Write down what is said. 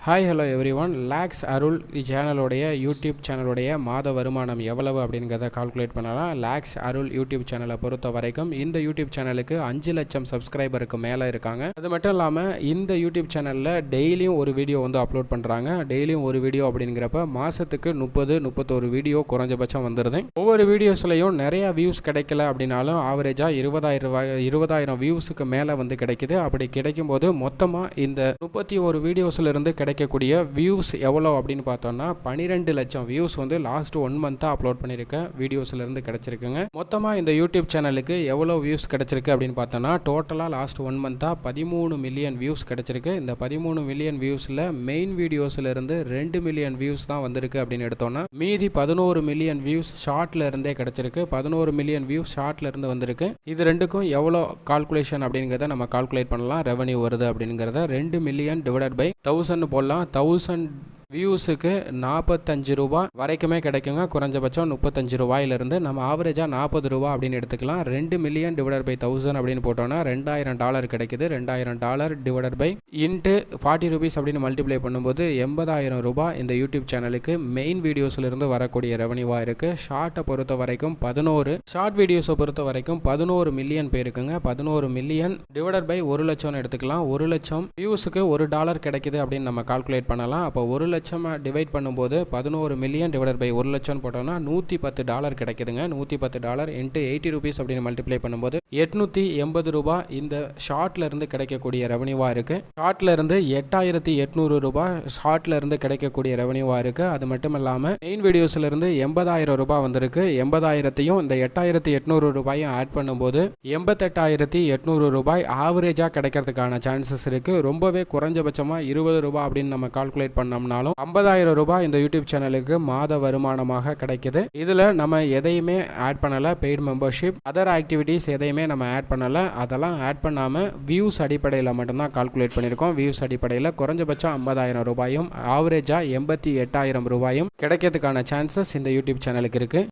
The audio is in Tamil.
Hi hello everyone. லேக்ஸ் அருள் சேனலோடைய யூடியூப் சேனலுடைய மாத வருமானம் எவ்வளவு அப்படிங்கிறத கால்குலேட் பண்ணலாம். லேக்ஸ் அருள் யூடியூப் சேனலை பொறுத்த வரைக்கும் இந்த யூடியூப் சேனலுக்கு 5 லட்சம் சப்ஸ்கிரைபருக்கு மேலே இருக்காங்க. அது மட்டும் இல்லாமல் இந்த யூடியூப் சேனலில் டெய்லியும் ஒரு வீடியோ அப்லோட் பண்ணுறாங்க. டெய்லியும் ஒரு வீடியோ அப்படிங்கிறப்ப மாதத்துக்கு 30-31 வீடியோ குறைஞ்சபட்சம் வந்துடுது. ஒவ்வொரு வீடியோஸ்லையும் நிறையா வியூஸ் கிடைக்கல அப்படின்னாலும் ஆவரேஜாக 20,000 வியூஸுக்கு மேலே கிடைக்குது. அப்படி கிடைக்கும் போது மொத்தமாக இந்த 31 வீடியோஸ்லேருந்து கிடைக்கக்கூடிய வியூஸ் எவ்வளோ அப்படின்னு பார்த்தோம்னா 12 லட்சம் வியூஸ் லாஸ்ட் 1 மந்த்தாக அப்லோட் பண்ணியிருக்க வீடியோஸ்லேருந்து கிடைச்சிருக்குங்க. மொத்தமாக இந்த யூடியூப் சேனலுக்கு எவ்வளோ வியூஸ் கிடைச்சிருக்கு அப்படின்னு பார்த்தோம்னா டோட்டலாக லாஸ்ட் 1 மந்த்தாக 13 மில்லியன் வியூஸ் கிடைச்சிருக்கு. இந்த 13 மில்லியன் வியூஸில் மெயின் வீடியோஸ்லேருந்து 2 மில்லியன் வியூஸ் தான் வந்திருக்கு அப்படின்னு எடுத்தோம்னா மீதி 11 மில்லியன் வியூஸ் ஷார்ட்ல இருந்தே கிடைச்சிருக்கு. 11 மில்லியன் வியூஸ் ஷார்ட்ல இருந்து வந்திருக்கு. இது ரெண்டுக்கும் எவ்வளோ கால்குலேஷன் அப்படிங்கிறத நம்ம கால்குலேட் பண்ணலாம். ரெவன்யூ வருது அப்படிங்கிறத 2 மில்லியன் டிவைடட் பை 1000 போடலாம். 1000 வியூஸுக்கு 45 ரூபா வரைக்குமே கிடைக்குங்க. குறைஞ்சபட்சம் 35 ரூபாயிலிருந்து நம்ம ஆவரேஜாக 40 ரூபா அப்படின்னு எடுத்துக்கலாம். 2 மில்லியன் டிவைடட் பை 1000 அப்படின்னு போட்டோம்னா $2000 கிடைக்குது. $2000 டிவைடட் பை இன்ட்டு 40 ரூபீஸ் அப்படின்னு மல்டிப்ளை பண்ணும்போது 80,000 ரூபாய் இந்த யூடியூப் சேனலுக்கு மெயின் வீடியோஸ்லேருந்து வரக்கூடிய ரெவன்யூவாக இருக்குது. ஷார்ட்டை பொறுத்த வரைக்கும் 11 ஷார்ட் வீடியோஸை பொறுத்த வரைக்கும் 11 மில்லியன் பேருக்குங்க. 11 மில்லியன் டிவைடட் பை 1 லட்சம்னு எடுத்துக்கலாம். 1 லட்சம் வியூஸுக்கு $1 கிடைக்குது அப்படின்னு நம்ம கால்குலேட் பண்ணலாம். அப்போ 1 லட்சம் டிவைட் பண்ணும்போது 11 மில்லியன் டிவைடட் பை 1 லட்சம் போட்டோம்னா $110 கிடைக்குதுங்க. $110 இன்ட்டு 80 ரூபீஸ் அப்படின்னு மல்டிப்ளை பண்ணும்போது 880 ரூபாய் இந்த ஷார்ட்ல இருந்து கிடைக்கக்கூடிய ரெவன்யூவா இருக்கு. ஷார்ட்ல இருந்து 8800 ரூபாய் ஷார்ட்ல இருந்து கிடைக்கக்கூடிய ரெவன்யூவா இருக்கு. அது மட்டும் இல்லாம மெயின் வீடியோஸ்ல இருந்து 80,000 ரூபாய் வந்திருக்கு. 80,000த்தையும் இந்த 8800 ரூபாயும் ஆட் பண்ணும்போது 88,800 ரூபாய் ஆவரேஜா கிடைக்கிறதுக்கான சான்சஸ் இருக்கு. ரொம்பவே குறைஞ்சபட்சமா 20 ரூபாய் அப்படின்னு நம்ம கால்குலேட் பண்ணோம்னாலும் 50,000 ரூபாய் இந்த யூடியூப் சேனலுக்கு மாத வருமானமாக கிடைக்குது. இதுல நம்ம எதையுமே ஆட் பண்ணல. பெய்ட் மெம்பர்ஷிப் அதர் ஆக்டிவிட்டீஸ் எதையுமே நம்ம ஆட் பண்ணல. அதெல்லாம் ஆட் பண்ணாம வியூஸ் அடிப்படையில் மட்டும்தான் கால்குலேட் பண்ணியிருக்கோம். வியூஸ் அடிப்படையில் குறைஞ்சபட்சம் 50,000 ரூபாயும் ஆவரேஜா 88,000 ரூபாயும் கிடைக்கிறதுக்கான சான்சஸ் இந்த யூடியூப் சேனலுக்கு இருக்கு.